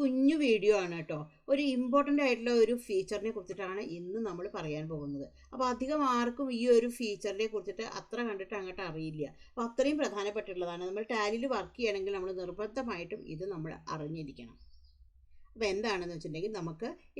കുഞ്ഞു വീഡിയോ ആണ് കേട്ടോ. ഒരു ഇമ്പോർട്ടൻ്റ് ആയിട്ടുള്ള ഒരു ഫീച്ചറിനെ കുറിച്ചിട്ടാണ് ഇന്ന് നമ്മൾ പറയാൻ പോകുന്നത്. അപ്പോൾ അധികം ആർക്കും ഈ ഒരു ഫീച്ചറിനെ കുറിച്ചിട്ട് അത്ര കണ്ടിട്ട് അങ്ങോട്ട് അറിയില്ല. അപ്പോൾ അത്രയും പ്രധാനപ്പെട്ടുള്ളതാണ്. നമ്മൾ ടാലിയിൽ വർക്ക് ചെയ്യണമെങ്കിൽ നമ്മൾ നിർബന്ധമായിട്ടും ഇത് നമ്മൾ അറിഞ്ഞിരിക്കണം. അപ്പോൾ എന്താണെന്ന് വെച്ചിട്ടുണ്ടെങ്കിൽ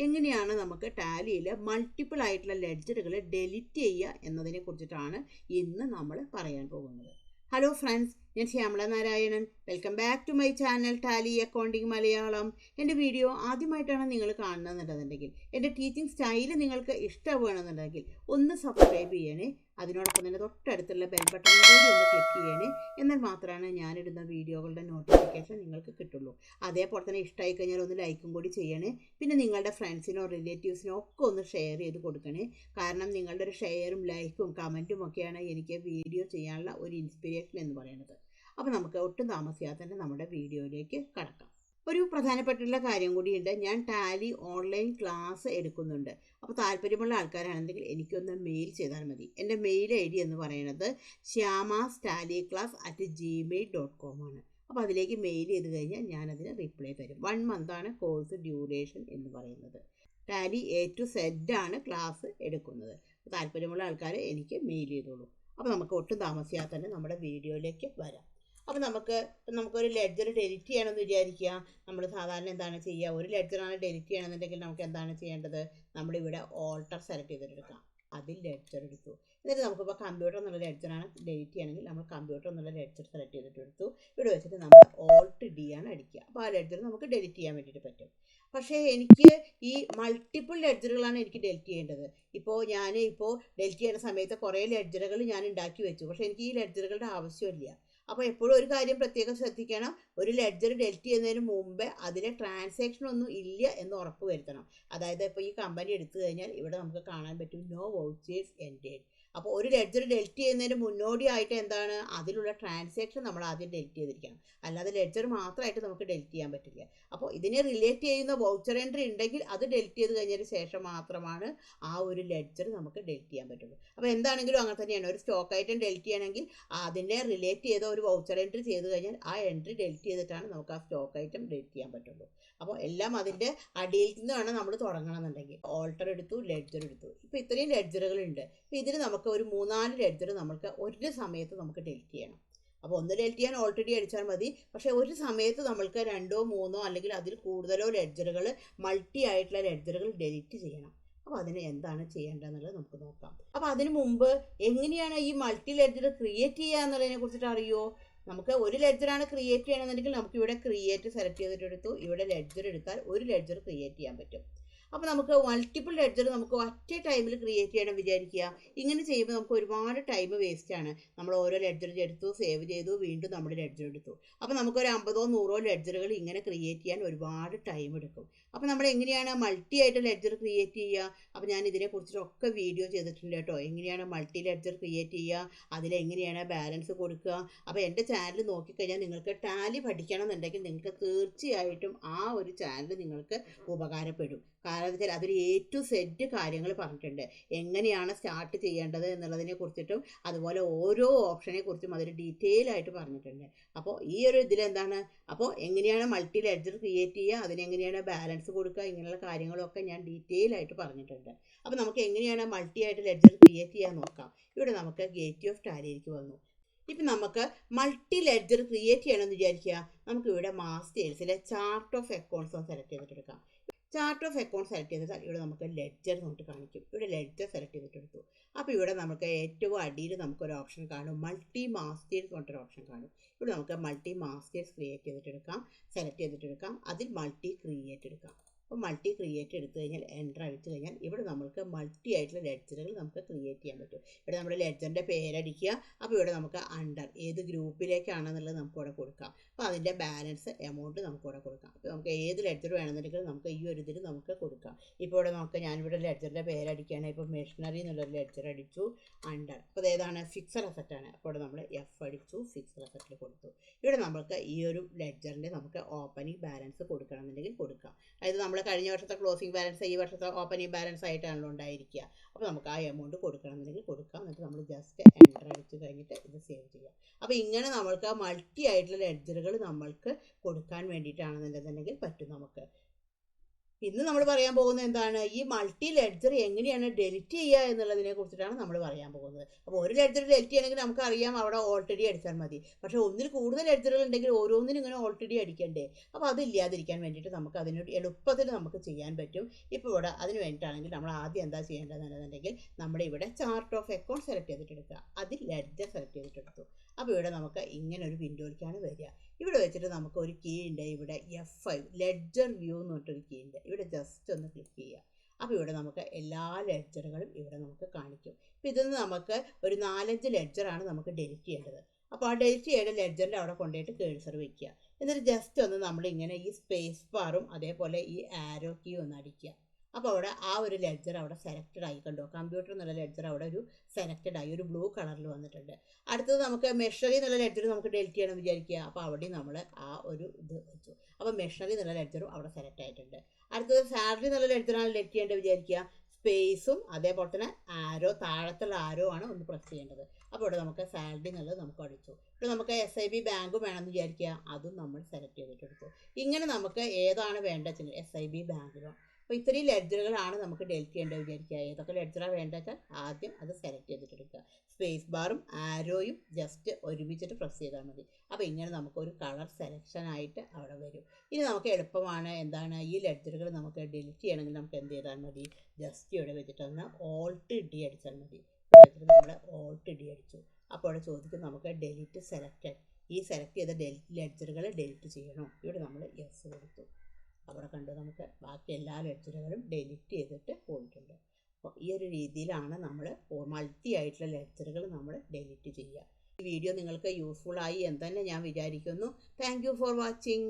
എങ്ങനെയാണ് നമുക്ക് ടാലിയിൽ മൾട്ടിപ്പിൾ ആയിട്ടുള്ള ലെഡ്ജറുകൾ ഡിലീറ്റ് ചെയ്യുക എന്നതിനെ കുറിച്ചിട്ടാണ് ഇന്ന് നമ്മൾ പറയാൻ പോകുന്നത്. ഹലോ ഫ്രണ്ട്സ്, ഞാൻ Shyamala Narayanan. Welcome back to my channel Tally accounting Malayalam. എൻ്റെ വീഡിയോ ആദ്യമായിട്ടാണ് നിങ്ങൾ കാണുന്നതെന്നുണ്ടെങ്കിൽ, എൻ്റെ ടീച്ചിങ് സ്റ്റൈല് നിങ്ങൾക്ക് ഇഷ്ടമാണെന്നുണ്ടെങ്കിൽ ഒന്ന് സബ്സ്ക്രൈബ് ചെയ്യണേ. അതിനോടൊപ്പം തന്നെ തൊട്ടടുത്തുള്ള ബെൽ ബട്ടൺ കൂടി ഒന്ന് ക്ലിക്ക് ചെയ്യണേ. എന്നാൽ മാത്രമാണ് ഞാനിടുന്ന വീഡിയോകളുടെ നോട്ടിഫിക്കേഷൻ നിങ്ങൾക്ക് കിട്ടുള്ളൂ. അതേപോലെ തന്നെ ഇഷ്ടമായി കഴിഞ്ഞാൽ ഒന്ന് ലൈക്കും കൂടി ചെയ്യണേ. പിന്നെ നിങ്ങളുടെ ഫ്രണ്ട്സിനോ റിലേറ്റീവ്സിനോ ഒക്കെ ഒന്ന് ഷെയർ ചെയ്ത് കൊടുക്കണേ. കാരണം നിങ്ങളുടെ ഒരു ഷെയറും ലൈക്കും കമൻറ്റും ഒക്കെയാണ് എനിക്ക് വീഡിയോ ചെയ്യാനുള്ള ഒരു ഇൻസ്പിറേഷൻ എന്ന് പറയുന്നത്. അപ്പോൾ നമുക്ക് ഒട്ടും താമസിയാതെ തന്നെ നമ്മുടെ വീഡിയോയിലേക്ക് കടക്കാം. ഒരു പ്രധാനപ്പെട്ടുള്ള കാര്യം കൂടിയുണ്ട്. ഞാൻ ടാലി ഓൺലൈൻ ക്ലാസ് എടുക്കുന്നുണ്ട്. അപ്പോൾ താല്പര്യമുള്ള ആൾക്കാരാണെങ്കിൽ എനിക്കൊന്ന് മെയിൽ ചെയ്താൽ മതി. എൻ്റെ മെയിൽ ID എന്ന് പറയുന്നത് shyamastaliclass@gmail.com ആണ്. അപ്പോൾ അതിലേക്ക് മെയിൽ ചെയ്ത് കഴിഞ്ഞാൽ ഞാനതിന് റിപ്ലൈ തരും. 1 മന്താണ് കോഴ്സ് ഡ്യൂറേഷൻ എന്ന് പറയുന്നത്. ടാലി A to Z ആണ് ക്ലാസ് എടുക്കുന്നത്. താല്പര്യമുള്ള ആൾക്കാർ എനിക്ക് മെയിൽ ചെയ്തോളൂ. അപ്പോൾ നമുക്ക് ഒട്ടും താമസിയാതെ തന്നെ നമ്മുടെ വീഡിയോയിലേക്ക് വരാം. അപ്പോൾ നമുക്കൊരു ലെഡ്ജർ ഡിലീറ്റ് ചെയ്യണമെന്ന് വിചാരിക്കുക. നമ്മൾ സാധാരണ എന്താണ് ചെയ്യുക? ഒരു ലെഡ്ജറാണ് ഡിലീറ്റ് ചെയ്യണമെന്നുണ്ടെങ്കിൽ നമുക്ക് എന്താണ് ചെയ്യേണ്ടത്? നമ്മളിവിടെ ഓൾട്ടർ സെലക്ട് ചെയ്തെടുക്കാം. അതിൽ ലെഡ്ജർ എടുത്തു. എന്നിട്ട് നമുക്കിപ്പോൾ കമ്പ്യൂട്ടർ എന്നുള്ള ലെഡ്ജറാണ് ഡിലീറ്റ് ചെയ്യണമെങ്കിൽ നമ്മൾ കമ്പ്യൂട്ടർ എന്നുള്ള ലെഡ്ജർ സെലക്ട് ചെയ്തിട്ട് എടുത്തു. ഇവിടെ വെച്ചിട്ട് നമ്മൾ Alt D ആണ് അടിക്കുക. അപ്പോൾ ആ ലെഡ്ജർ നമുക്ക് ഡിലീറ്റ് ചെയ്യാൻ വേണ്ടിയിട്ട് പറ്റും. പക്ഷേ എനിക്ക് ഈ മൾട്ടിപ്പിൾ ലെഡ്ജറുകളാണ് എനിക്ക് ഡിലീറ്റ് ചെയ്യേണ്ടത്. ഇപ്പോൾ ഡിലീറ്റ് ചെയ്യുന്ന സമയത്ത് കുറേ ലെഡ്ജറുകൾ ഞാൻ ഉണ്ടാക്കി വെച്ചു. പക്ഷേ എനിക്ക് ഈ ലെഡ്ജറുകളുടെ ആവശ്യമില്ല. അപ്പോൾ എപ്പോഴും ഒരു കാര്യം പ്രത്യേകം ശ്രദ്ധിക്കണം. ഒരു ലെഡ്ജർ ഡിലീറ്റ് ചെയ്യുന്നതിന് മുമ്പേ അതിലെ ട്രാൻസാക്ഷൻ ഒന്നും ഇല്ല എന്ന് ഉറപ്പ് വരുത്തണം. അതായത് ഇപ്പോൾ ഈ കമ്പനി എടുത്തു കഴിഞ്ഞാൽ ഇവിടെ നമുക്ക് കാണാൻ പറ്റും നോ വൗച്ചേഴ്സ് എൻറ്റേഡ്. അപ്പോൾ ഒരു ലെഡ്ജർ ഡിലീറ്റ് ചെയ്യുന്നതിന് മുന്നോടിയായിട്ട് എന്താണ് അതിലുള്ള ട്രാൻസാക്ഷൻ നമ്മൾ ആദ്യം ഡിലീറ്റ് ചെയ്തിരിക്കണം. അല്ലാതെ ലെഡ്ജർ മാത്രമായിട്ട് നമുക്ക് ഡിലീറ്റ് ചെയ്യാൻ പറ്റില്ല. അപ്പോൾ ഇതിനെ റിലേറ്റ് ചെയ്യുന്ന വൗച്ചർ എൻട്രി ഉണ്ടെങ്കിൽ അത് ഡിലീറ്റ് ചെയ്ത് കഴിഞ്ഞതിന് ശേഷം മാത്രമാണ് ആ ഒരു ലെഡ്ജർ നമുക്ക് ഡിലീറ്റ് ചെയ്യാൻ പറ്റുള്ളൂ. അപ്പോൾ എന്താണെങ്കിലും അങ്ങനെ തന്നെയാണ്. ഒരു സ്റ്റോക്ക് ഐറ്റം ഡിലീറ്റ് ചെയ്യണമെങ്കിൽ അതിനെ റിലേറ്റ് ചെയ്ത ഒരു വൗച്ചർ എൻട്രി ചെയ്ത് കഴിഞ്ഞാൽ ആ എൻട്രി ഡിലീറ്റ് ചെയ്തിട്ടാണ് നമുക്ക് ആ സ്റ്റോക്ക് ഐറ്റം ഡിലീറ്റ് ചെയ്യാൻ പറ്റുള്ളൂ. അപ്പോൾ എല്ലാം അതിൻ്റെ അടിയിൽ നിന്നാണ് നമ്മൾ തുടങ്ങണമെന്നുണ്ടെങ്കിൽ. ഓൾട്ടർ എടുത്തു, ലെഡ്ജർ എടുത്തു. ഇപ്പോൾ ഇത്രയും ലെഡ്ജറുകളുണ്ട്. അപ്പോൾ ഇതിന് നമുക്ക് ഒരു 3-4 ലെഡ്ജർ നമുക്ക് ഒരു സമയത്ത് നമുക്ക് ഡിലീറ്റ് ചെയ്യണം. അപ്പോൾ ഒന്ന് ഡിലീറ്റ് ചെയ്യാൻ ഓൾറെഡി അടിച്ചാൽ മതി. പക്ഷേ ഒരു സമയത്ത് നമ്മൾക്ക് 2, 3 അല്ലെങ്കിൽ അതിൽ കൂടുതലോ ലെഡ്ജറുകൾ മൾട്ടി ആയിട്ടുള്ള ലെഡ്ജറുകൾ ഡിലീറ്റ് ചെയ്യണം. അപ്പോൾ അതിന് എന്താണ് ചെയ്യേണ്ടതെന്നുള്ളത് നമുക്ക് നോക്കാം. അപ്പോൾ അതിന് മുമ്പ് എങ്ങനെയാണ് ഈ മൾട്ടി ലെഡ്ജർ ക്രിയേറ്റ് ചെയ്യുക എന്നുള്ളതിനെ കുറിച്ചിട്ട് അറിയുമോ? നമുക്ക് ഒരു ലെഡ്ജറാണ് ക്രിയേറ്റ് ചെയ്യണമെന്നുണ്ടെങ്കിൽ നമുക്ക് ഇവിടെ ക്രിയേറ്റ് സെലക്ട് ചെയ്തിട്ടെടുത്തു. ഇവിടെ ലെഡ്ജർ എടുത്താൽ ഒരു ലെഡ്ജർ ക്രിയേറ്റ് ചെയ്യാൻ പറ്റും. അപ്പോൾ നമുക്ക് മൾട്ടിപ്പിൾ ലെഡ്ജർ നമുക്ക് ഒറ്റ ടൈമിൽ ക്രിയേറ്റ് ചെയ്യണം വിചാരിക്കുക. ഇങ്ങനെ ചെയ്യുമ്പോൾ നമുക്ക് ഒരുപാട് ടൈം വേസ്റ്റാണ്. നമ്മൾ ഓരോ ലെഡ്ജർ എടുത്തു, സേവ് ചെയ്തു, വീണ്ടും നമ്മൾ ലെഡ്ജർ എടുത്തു. അപ്പോൾ നമുക്കൊരു 50-100 ലെഡ്ജറുകൾ ഇങ്ങനെ ക്രിയേറ്റ് ചെയ്യാൻ ഒരുപാട് ടൈം എടുക്കും. അപ്പോൾ നമ്മൾ എങ്ങനെയാണ് മൾട്ടി ആയിട്ട് ലെഡ്ജർ ക്രിയേറ്റ് ചെയ്യുക? അപ്പോൾ ഞാൻ ഇതിനെക്കുറിച്ചൊക്കെ വീഡിയോ ചെയ്തിട്ടുണ്ട് കേട്ടോ. എങ്ങനെയാണ് മൾട്ടി ലെഡ്ജർ ക്രിയേറ്റ് ചെയ്യുക, അതിലെങ്ങനെയാണ് ബാലൻസ് കൊടുക്കുക. അപ്പോൾ എൻ്റെ ചാനൽ നോക്കിക്കഴിഞ്ഞാൽ നിങ്ങൾക്ക് ടാലി പഠിക്കണം എന്നുണ്ടെങ്കിൽ നിങ്ങൾക്ക് തീർച്ചയായിട്ടും ആ ഒരു ചാനൽ നിങ്ങൾക്ക് ഉപകാരപ്പെടും. കാരണം വെച്ചാൽ അതിൽ A to Z കാര്യങ്ങൾ പറഞ്ഞിട്ടുണ്ട്. എങ്ങനെയാണ് സ്റ്റാർട്ട് ചെയ്യേണ്ടത് എന്നുള്ളതിനെ കുറിച്ചിട്ടും അതുപോലെ ഓരോ ഓപ്ഷനെ കുറിച്ചും അതിൽ ഡീറ്റെയിൽ ആയിട്ട് പറഞ്ഞിട്ടുണ്ട്. അപ്പോൾ ഈ ഒരു ഇതിലെന്താണ്, അപ്പോൾ എങ്ങനെയാണ് മൾട്ടി ലെഡ്ജർ ക്രിയേറ്റ് ചെയ്യുക, അതിനെങ്ങനെയാണ് ബാലൻസ് കൊടുക്കുക, ഇങ്ങനെയുള്ള കാര്യങ്ങളൊക്കെ ഞാൻ ഡീറ്റെയിൽ ആയിട്ട് പറഞ്ഞിട്ടുണ്ട്. അപ്പോൾ നമുക്ക് എങ്ങനെയാണ് മൾട്ടി ആയിട്ട് ലെഡ്ജർ ക്രിയേറ്റ് ചെയ്യാൻ നോക്കാം. ഇവിടെ നമുക്ക് ഗേറ്റ്വേ ഓഫ് ടാലിയിലേക്ക് വന്നു. ഇപ്പം നമുക്ക് മൾട്ടി ലെഡ്ജർ ക്രിയേറ്റ് ചെയ്യണമെന്ന് വിചാരിക്കുക. നമുക്കിവിടെ മാസ്റ്റേഴ്സിലെ ചാർട്ട് ഓഫ് അക്കൗണ്ട്സ് സെലക്ട് ചെയ്തിട്ടെടുക്കാം. ചാർട്ട് ഓഫ് അക്കൗണ്ട് സെലക്ട് ചെയ്താൽ ഇവിടെ നമുക്ക് ലെഡ്ജർ നോട്ട് കാണിക്കും. ഇവിടെ ലെഡ്ജർ സെലക്ട് ചെയ്തിട്ടെടുത്തു. അപ്പോൾ ഇവിടെ നമുക്ക് ഏറ്റവും അടിയിൽ നമുക്കൊരു ഓപ്ഷൻ കാണും, മൾട്ടി മാസ്റ്റേഴ്സ് പറഞ്ഞൊരു ഓപ്ഷൻ കാണും. ഇവിടെ നമുക്ക് മൾട്ടി മാസ്റ്റേഴ്സ് ക്രിയേറ്റ് ചെയ്തിട്ടെടുക്കാം, സെലക്ട് ചെയ്തിട്ടെടുക്കാം. അതിൽ മൾട്ടി ക്രിയേറ്റ് എടുക്കാം. അപ്പോൾ മൾട്ടി ക്രിയേറ്റ് എടുത്തു കഴിഞ്ഞാൽ എൻ്റർ അടിച്ചു കഴിഞ്ഞാൽ ഇവിടെ നമുക്ക് മൾട്ടി ആയിട്ടുള്ള ലെഡ്ജറുകൾ നമുക്ക് ക്രിയേറ്റ് ചെയ്യാൻ പറ്റും. ഇവിടെ നമ്മുടെ ലെഡ്ജറിൻ്റെ പേരടിക്കുക. അപ്പോൾ ഇവിടെ നമുക്ക് അണ്ടർ ഏത് ഗ്രൂപ്പിലേക്കാണെന്നുള്ളത് നമുക്ക് ഇവിടെ കൊടുക്കാം. അപ്പോൾ അതിൻ്റെ ബാലൻസ് എമൗണ്ട് നമുക്ക് ഇവിടെ കൊടുക്കാം. അപ്പോൾ നമുക്ക് ഏത് ലെഡ്ജർ വേണമെന്നുണ്ടെങ്കിൽ നമുക്ക് ഈ ഒരു ഇതിൽ നമുക്ക് കൊടുക്കാം. ഇപ്പോൾ ഇവിടെ ഞാനിവിടെ ലെഡ്ജറിൻ്റെ പേരടിക്കുകയാണ്. ഇപ്പോൾ മെഷീനറി എന്നുള്ളൊരു ലെഡ്ജർ അടിച്ചു, അണ്ടർ. അപ്പോൾ ഏതാണ്? ഫിക്സഡ് അസറ്റാണ്. അപ്പോൾ ഇവിടെ നമ്മൾ F അടിച്ചു, ഫിക്സഡ് അസറ്റിൽ കൊടുത്തു. ഇവിടെ നമുക്ക് ഈ ഒരു ലെഡ്ജറിൻ്റെ നമുക്ക് ഓപ്പണിംഗ് ബാലൻസ് കൊടുക്കണമെന്നുണ്ടെങ്കിൽ കൊടുക്കാം. അതായത് നമ്മൾ കഴിഞ്ഞ വർഷത്തെ ക്ലോസിംഗ് ബാലൻസ് ഈ വർഷത്തെ ഓപ്പണിംഗ് ബാലൻസ് ആയിട്ടാണല്ലോ ഉണ്ടായിരിക്കുക. അപ്പോൾ നമുക്ക് ആ എമൗണ്ട് കൊടുക്കണമെന്നുണ്ടെങ്കിൽ കൊടുക്കാം. എന്നിട്ട് നമ്മൾ ജസ്റ്റ് എൻ്റർ അടിച്ച് കഴിഞ്ഞിട്ട് ഇത് സേവ് ചെയ്യാം. അപ്പോൾ ഇങ്ങനെ നമ്മൾക്ക് മൾട്ടി ആയിട്ടുള്ള ലെഡ്ജറുകൾ നമ്മൾക്ക് കൊടുക്കാൻ വേണ്ടിയിട്ടാണെന്നുണ്ടെന്നുണ്ടെങ്കിൽ പറ്റും നമുക്ക്. ഇന്ന് നമ്മൾ പറയാൻ പോകുന്നത് എന്താണ്, ഈ മൾട്ടി ലെഡ്ജർ എങ്ങനെയാണ് ഡെലിറ്റ് ചെയ്യുക എന്നുള്ളതിനെ കുറിച്ചിട്ടാണ് നമ്മൾ പറയാൻ പോകുന്നത്. അപ്പോൾ ഒരു ലെഡ്ജർ ഡെലിറ്റ് ചെയ്യണമെങ്കിൽ നമുക്കറിയാം അവിടെ ഓൾറെഡി അടിച്ചാൽ മതി. പക്ഷേ ഒന്നിൽ കൂടുതൽ ലെഡ്ജറുകൾ ഉണ്ടെങ്കിൽ ഓരോന്നിനും ഇങ്ങനെ ഓൾറെഡി അടിക്കണ്ടേ. അപ്പോൾ അതില്ലാതിരിക്കാൻ വേണ്ടിയിട്ട് നമുക്ക് അതിനൊരു എളുപ്പത്തിൽ നമുക്ക് ചെയ്യാൻ പറ്റും. ഇപ്പോൾ ഇവിടെ അതിന് വേണ്ടിയിട്ടാണെങ്കിൽ നമ്മൾ ആദ്യം എന്താ ചെയ്യേണ്ടതെന്നുണ്ടെങ്കിൽ നമ്മുടെ ഇവിടെ ചാർട്ട് ഓഫ് അക്കൗണ്ട് സെലക്ട് ചെയ്തിട്ടെടുക്കുക. അതിൽ ലെഡ്ജർ സെലക്ട് ചെയ്തിട്ടെടുത്തു. അപ്പോൾ ഇവിടെ നമുക്ക് ഇങ്ങനെ ഒരു വിൻഡോയിലേക്കാണ് വരിക. ഇവിടെ വെച്ചിട്ട് നമുക്ക് ഒരു കീ ഉണ്ട്, ഇവിടെ F5 ലെഡ്ജർ വ്യൂ എന്ന് പറഞ്ഞിട്ടൊരു കീ ഉണ്ട്. ഇവിടെ ജസ്റ്റ് ഒന്ന് ക്ലിക്ക് ചെയ്യുക. അപ്പോൾ ഇവിടെ നമുക്ക് എല്ലാ ലെഡ്ജറുകളും ഇവിടെ നമുക്ക് കാണിക്കും. അപ്പോൾ ഇതിൽ നിന്ന് നമുക്ക് ഒരു 4-5 ലെഡ്ജറാണ് നമുക്ക് ഡെലിറ്റ് ചെയ്യേണ്ടത്. അപ്പോൾ ആ ഡെലിറ്റ് ചെയ്യേണ്ട ലെഡ്ജറിൻ്റെ അവിടെ കൊണ്ടുപോയിട്ട് കേഴ്സർ വയ്ക്കുക. എന്നിട്ട് ജസ്റ്റ് ഒന്ന് നമ്മളിങ്ങനെ ഈ സ്പേസ് ബാറും അതേപോലെ ഈ ആരോ കീ ഒന്ന് അടിക്കുക. അപ്പോൾ അവിടെ ആ ഒരു ലെഡ്ജർ അവിടെ സെലക്റ്റഡ് ആയി, കണ്ടോ, കമ്പ്യൂട്ടർ എന്നുള്ള ലെഡ്ജർ അവിടെ ഒരു സെലക്റ്റഡ് ആയി, ഒരു ബ്ലൂ കളറിൽ വന്നിട്ടുണ്ട്. അടുത്തത് നമുക്ക് മെഷറി എന്നുള്ള ലെഡ്ജർ നമുക്ക് ഡെലിറ്റ് ചെയ്യണം വിചാരിക്കുക. അപ്പോൾ അവിടെ നമ്മൾ ആ ഒരു ഇത് വെച്ചു. അപ്പോൾ മെഷറി എന്നുള്ള ലെഡ്ജറും അവിടെ സെലക്ട് ആയിട്ടുണ്ട്. അടുത്തത് സാലറി എന്നുള്ള ലെഡ്ജറാണ് ഡെലിറ്റ് ചെയ്യേണ്ടത് വിചാരിക്കുക. സ്പേസും അതേപോലെ തന്നെ ആരോ, താഴത്തുള്ള ആരോ ആണ് ഒന്ന് പ്രസ് ചെയ്യേണ്ടത്. അപ്പോൾ ഇവിടെ നമുക്ക് സാലറി എന്നുള്ളത് നമുക്ക് അടിച്ചു. ഇപ്പോൾ നമുക്ക് SIB ബാങ്കും വേണമെന്ന് വിചാരിക്കുക, അതും നമ്മൾ സെലക്ട് ചെയ്തിട്ടെടുത്തു. ഇങ്ങനെ നമുക്ക് ഏതാണ് വേണ്ടത് SIB ബാങ്കിലോ. അപ്പോൾ ഇത്രയും ലെഡ്ജറുകളാണ് നമുക്ക് ഡെലിറ്റ് ചെയ്യേണ്ടത് വിചാരിക്കുക. ഏതൊക്കെ ലെഡ്ജറാണ് വേണ്ടത് വെച്ചാൽ ആദ്യം അത് സെലക്ട് ചെയ്തിട്ടെടുക്കുക. സ്പേസ് ബാറും ആരോയും ജസ്റ്റ് ഒരുമിച്ചിട്ട് പ്രസ് ചെയ്താൽ മതി. അപ്പോൾ ഇങ്ങനെ നമുക്കൊരു കളർ സെലക്ഷനായിട്ട് അവിടെ വരും. ഇനി നമുക്ക് എളുപ്പമാണ് എന്താണ്, ഈ ലെഡ്ജറുകൾ നമുക്ക് ഡെലിറ്റ് ചെയ്യണമെങ്കിൽ നമുക്ക് എന്ത് ചെയ്താൽ മതി, ജസ്റ്റ് ഇവിടെ വെച്ചിട്ട് ഒന്ന് Alt D അടിച്ചാൽ മതി. ഇവിടെ വെച്ചിട്ട് നമ്മൾ Alt D അടിച്ചു. അപ്പോൾ ഇവിടെ ചോദിക്കും നമുക്ക് ഡെലിറ്റ് സെലക്റ്റഡ്, ഈ സെലക്ട് ചെയ്ത ലെഡ്ജറുകൾ ഡെലിറ്റ് ചെയ്യണോ. ഇവിടെ നമ്മൾ യെസ് കൊടുത്തു. അവിടെ കണ്ട് നമുക്ക് ബാക്കി എല്ലാ ലെഡ്ജറുകളും ഡെലിറ്റ് ചെയ്തിട്ട് പോയിട്ടുണ്ട്. അപ്പോൾ ഈ ഒരു രീതിയിലാണ് നമ്മൾ മൾട്ടി ആയിട്ടുള്ള ലെഡ്ജറുകൾ നമ്മൾ ഡെലിറ്റ് ചെയ്യുക. ഈ വീഡിയോ നിങ്ങൾക്ക് യൂസ്ഫുൾ ആയി എന്ന് തന്നെ ഞാൻ വിചാരിക്കുന്നു. Thank you for watching.